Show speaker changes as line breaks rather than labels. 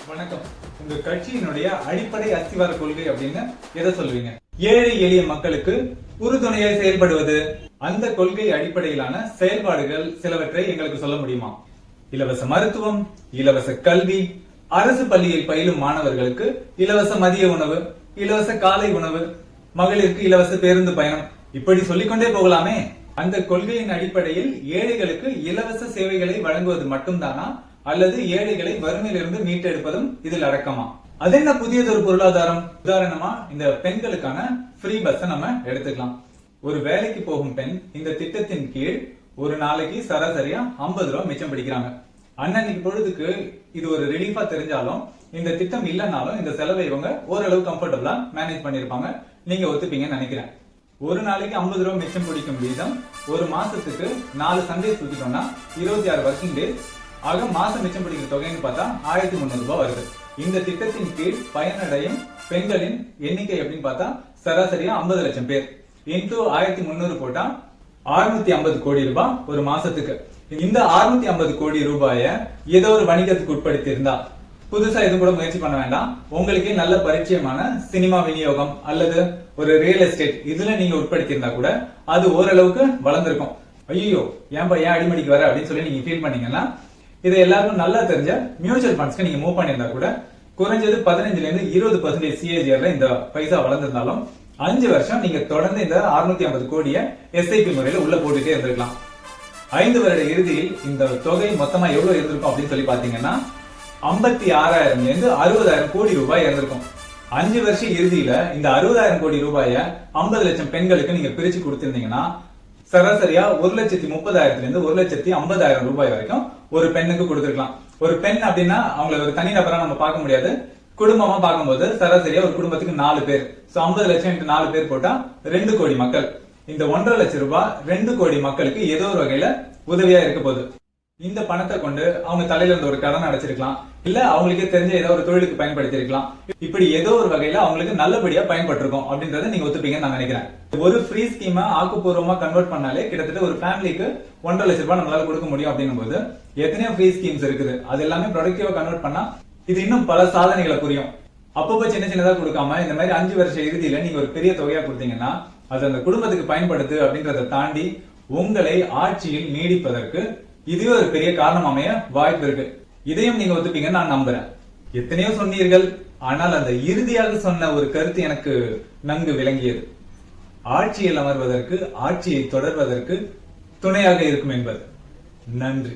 வணக்கம். உங்க கட்சியினுடைய அடிப்படை அஸ்திவார கொள்கை அப்படின்னு எதை சொல்லுவீங்க? ஏழை எளிய மக்களுக்கு உறுதுணையாய் செயல்படுவது. அந்த கொள்கை அடிப்படையிலான செயல்பாடுகள் சிலவற்றை எங்களுக்கு சொல்ல முடியுமா? இலவச மருத்துவம், இலவச கல்வி, அரசு பள்ளியில் பயிலும் மாணவர்களுக்கு இலவச மதிய உணவு, இலவச காலை உணவு, மகளிருக்கு இலவச பேருந்து பயணம், இப்படி சொல்லிக்கொண்டே போகலாமே. அந்த கொள்கையின் அடிப்படையில் ஏழைகளுக்கு இலவச சேவைகளை வழங்குவது மட்டும்தானா, அல்லது ஏழைகளை வறுமையிலிருந்து மீட்டெடுப்பதும் இதில் அடக்கமா? அது என்ன புதியதொரு பொருளாதாரம்? உதாரணமா இந்த பெண்களுக்கான ஃப்ரீ பஸ் நம்ம எடுத்துக்கலாம். ஒரு வேலைக்கு போகும் பெண் இந்த திட்டத்தின் கீழ் ஒரு நாளைக்கு சராசரியா 50 ரூபாய் மிச்சம் பிடிக்கிறாங்க. அன்னன்னைக்கு பொழுதுக்கு இது ஒரு ரிலீஃபா தெரிஞ்சாலும் இந்த திட்டம் இல்லைனாலும் இந்த செலவை இவங்க ஓரளவு கம்ஃபர்டபுளா மேனேஜ் பண்ணிருப்பாங்க. நீங்க ஒத்துப்பீங்கன்னு நினைக்கிறேன். ஒரு நாளைக்கு 50 ரூபாய் மிச்சம் பிடிக்கும் வீதம் ஒரு மாசத்துக்கு 4 சண்டே தூக்கிட்டோம்னா 26 ஒர்க்கிங் டேஸ் ஆக மாசம் மிச்சம் பிடிக்கிற தொகைன்னு பார்த்தா 1300 ரூபாய் வருது. இந்த திட்டத்தின் கீழ் பயனடையும் பெண்களின் எண்ணிக்கை அப்படின்னு பார்த்தா சராசரியா 50 லட்சம் பேர். இன்டூ 1300 போட்டா 650 கோடி ரூபாய் ஒரு மாசத்துக்கு. இந்த 650 கோடி ரூபாய ஏதோ ஒரு வணிகத்துக்கு உட்படுத்தி இருந்தா, புதுசா எதுவும் கூட முயற்சி பண்ண வேண்டாம், உங்களுக்கே நல்ல பரிச்சயமான சினிமா விநியோகம் அல்லது ஒரு ரியல் எஸ்டேட் இதுல நீங்க உட்படுத்தி இருந்தா கூட அது ஓரளவுக்கு வளர்ந்திருக்கும். ஐயோ ஏன் அடிமடிக்கு வர அப்படின்னு சொல்லி நீங்க ஃபீல் பண்ணீங்கன்னா, இதை எல்லாருக்கும் நல்லா தெரிஞ்ச மியூச்சுவல் ஃபண்ட்ஸ்க்கு நீங்க மூவ் பண்ணியிருந்தா கூட குறைஞ்சது 15ல இருந்து 20% சிஏஜிஆர்ல இந்த பைசா வளர்ந்திருந்தாலும் 5 வருஷம் நீங்க தொடர்ந்து இந்த 650 கோடியை எஸ்ஐபி முறையில உள்ள போட்டுட்டே இருந்திருக்கலாம். 5 வருட இறுதியில் இந்த தொகை மொத்தமா எவ்வளவு இருந்திருக்கும் அப்படின்னு சொல்லி பாத்தீங்கன்னா 56,000 இருந்து 60,000 கோடி ரூபாய் இருந்திருக்கும். 5 வருஷ இறுதியில இந்த 60,000 கோடி ரூபாய 50 லட்சம் பெண்களுக்கு நீங்க பிரிச்சு கொடுத்திருந்தீங்கன்னா சராசரியா 1,30,000 இருந்து 1,50,000 ரூபாய் வரைக்கும் ஒரு பெண்ணுக்கு கொடுத்திருக்கலாம். ஒரு பெண் அப்படின்னா அவங்களை ஒரு தனிநபரா நம்ம பார்க்க முடியாது, குடும்பமா பார்க்கும்போது சராசரியா ஒரு குடும்பத்துக்கு 4 பேர். 50 லட்சம் 4 பேர் போட்டா 2 கோடி மக்கள். இந்த 1,50,000 லட்சம் ரூபாய் 2 கோடி மக்களுக்கு ஏதோ ஒரு வகையில உதவியா இருக்க போகுது. இந்த பணத்தை கொண்டு அவங்க தலையில இருந்த ஒரு கடன் அடைச்சிருக்கலாம், இல்ல அவங்களுக்கே தெரிஞ்ச ஏதோ ஒரு தொழிலுக்கு பயன்படுத்தி இருக்கலாம். இப்படி ஏதோ ஒரு வகையில அவங்களுக்கு நல்லபடியா பயன்பட்டிருக்கும் அப்படின்றத நீங்க ஒத்துப்பீங்கன்னு நான் நினைக்கிறேன். ஒரு ஃப்ரீ ஸ்கீமை ஆக்கப்பூர்வமா கன்வெர்ட் பண்ணாலே கிட்டத்தட்ட ஒரு ஃபேமிலிக்கு 1,50,000 லட்சம் ரூபாய் நம்மளால கொடுக்க முடியும் அப்படின்னும் போது எத்தனையோ ஃப்ரீ ஸ்கீம்ஸ் இருக்குது. அது எல்லாமே ப்ரொடக்டிவா கன்வெர்ட் பண்ணா இது இன்னும் பல சாதனைகளை புரியும். அப்பப்போ சின்ன சின்னதா கொடுக்காம இந்த மாதிரி 5 வருஷ இறுதியில நீங்க ஒரு பெரிய தொகையா கொடுத்தீங்கன்னா அது அந்த குடும்பத்துக்கு பயன்படுத்து அப்படின்றத தாண்டி உங்களை ஆட்சியில் நீடிப்பதற்கு இதுவே ஒரு பெரிய காரணம் அமைய வாய்ப்பு இருக்கு. இதையும் நீங்க ஒத்துப்பீங்கன்னு நான் நம்புறேன். எத்தனையோ சொன்னீர்கள், ஆனால் அந்த இறுதியாக சொன்ன ஒரு கருத்து எனக்கு நன்கு விளங்கியது. ஆட்சியில் அமர்வதற்கு, ஆட்சியை தொடர்வதற்கு துணையாக இருக்கும் என்பது. நன்றி.